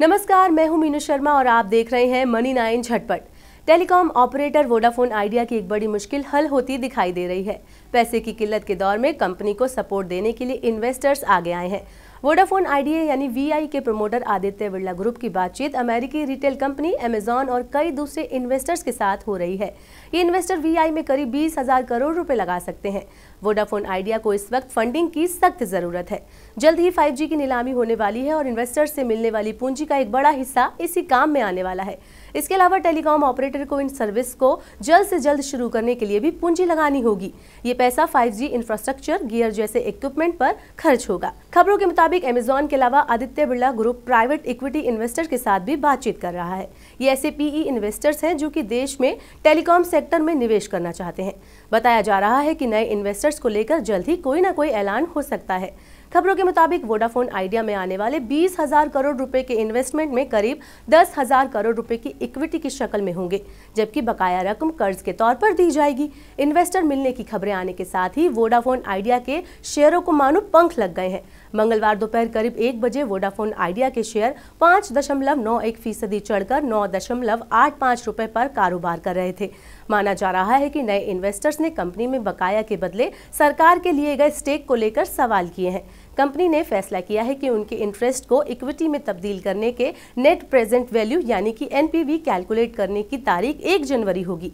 नमस्कार, मैं हूं मीनू शर्मा और आप देख रहे हैं मनी 9 झटपट। टेलीकॉम ऑपरेटर वोडाफोन आइडिया की एक बड़ी मुश्किल हल होती दिखाई दे रही है। पैसे की किल्लत के दौर में कंपनी को सपोर्ट देने के लिए इन्वेस्टर्स आगे आए हैं। वोडाफोन आइडिया यानी वीआई के प्रमोटर आदित्य बिरला ग्रुप की बातचीत अमेरिकी रिटेल कंपनी अमेजॉन और कई दूसरे इन्वेस्टर्स के साथ हो रही है। ये इन्वेस्टर वीआई में करीब 20,000 करोड़ रुपए लगा सकते हैं। वोडाफोन आइडिया को इस वक्त फंडिंग की सख्त जरूरत है। जल्द ही 5G की नीलामी होने वाली है और इन्वेस्टर्स से मिलने वाली पूंजी का एक बड़ा हिस्सा इसी काम में आने वाला है। इसके अलावा टेलीकॉम ऑपरेटर को इन सर्विस को जल्द से जल्द शुरू करने के लिए भी पूंजी लगानी होगी। ये पैसा 5G इंफ्रास्ट्रक्चर, गियर जैसे इक्विपमेंट पर खर्च होगा। खबरों के मुताबिक अमेजॉन के अलावा Aditya Birla group private equity investor के साथ भी बातचीत कर रहा है। ये ऐसे पीई इन्वेस्टर्स हैं जो कि देश में टेलीकॉम सेक्टर में निवेश करना चाहते हैं। बताया जा रहा है कि नए इन्वेस्टर्स को लेकर जल्द ही कोई ना कोई ऐलान हो सकता है। खबरों के मुताबिक वोडाफोन आइडिया में आने वाले 20,000 करोड़ रुपए के इन्वेस्टमेंट में करीब 10,000 करोड़ रुपए की इक्विटी की शक्ल में होंगे, जबकि बकाया रकम कर्ज के तौर पर दी जाएगी। इन्वेस्टर मिलने की खबरें आने के साथ ही वोडाफोन आइडिया के शेयरों को मानो पंख लग गए हैं। मंगलवार दोपहर करीब 1 बजे वोडाफोन आइडिया के शेयर 5.91% चढ़कर 9.85 रुपए पर कारोबार कर रहे थे। माना जा रहा है कि नए इन्वेस्टर्स ने कंपनी में बकाया के बदले सरकार के लिए गए स्टेक को लेकर सवाल किए हैं। कंपनी ने फैसला किया है कि उनके इंटरेस्ट को इक्विटी में तब्दील करने के नेट प्रेजेंट वैल्यू यानी कि एनपीवी कैलकुलेट करने की तारीख 1 जनवरी होगी।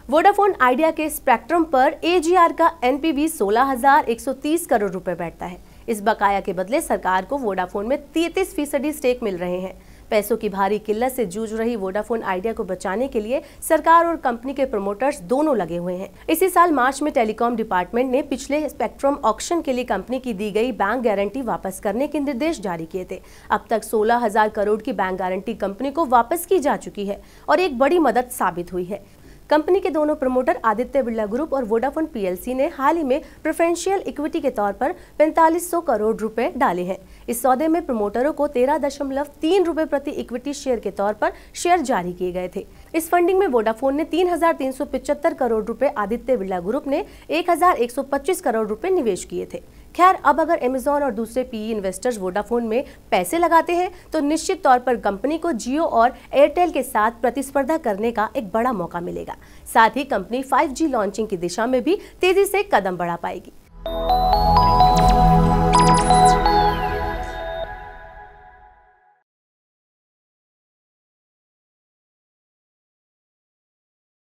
वोडाफोन आइडिया के स्पेक्ट्रम पर एजीआर का एनपीवी 16,130 करोड़ रुपए बैठता है। इस बकाया के बदले सरकार को वोडाफोन में 33% स्टेक मिल रहे हैं। पैसों की भारी किल्लत से जूझ रही वोडाफोन आइडिया को बचाने के लिए सरकार और कंपनी के प्रमोटर्स दोनों लगे हुए हैं। इसी साल मार्च में टेलीकॉम डिपार्टमेंट ने पिछले स्पेक्ट्रम ऑक्शन के लिए कंपनी की दी गई बैंक गारंटी वापस करने के निर्देश जारी किए थे। अब तक 16,000 करोड़ की बैंक गारंटी कंपनी को वापस की जा चुकी है और एक बड़ी मदद साबित हुई है। कंपनी के दोनों प्रमोटर आदित्य बिरला ग्रुप और वोडाफोन पीएलसी ने हाल ही में प्रेफरेंशियल इक्विटी के तौर पर 4500 करोड़ रुपए डाले हैं। इस सौदे में प्रमोटरों को 13.3 रुपए प्रति इक्विटी शेयर के तौर पर शेयर जारी किए गए थे। इस फंडिंग में वोडाफोन ने 3,375 करोड़ रुपए, आदित्य बिरला ग्रुप ने 1,125 करोड़ रुपए निवेश किए थे। खैर, अब अगर अमेजॉन और दूसरे पीई इन्वेस्टर्स वोडाफोन में पैसे लगाते हैं तो निश्चित तौर पर कंपनी को जियो और एयरटेल के साथ प्रतिस्पर्धा करने का एक बड़ा मौका मिलेगा। साथ ही कंपनी 5G लॉन्चिंग की दिशा में भी तेजी से कदम बढ़ा पाएगी।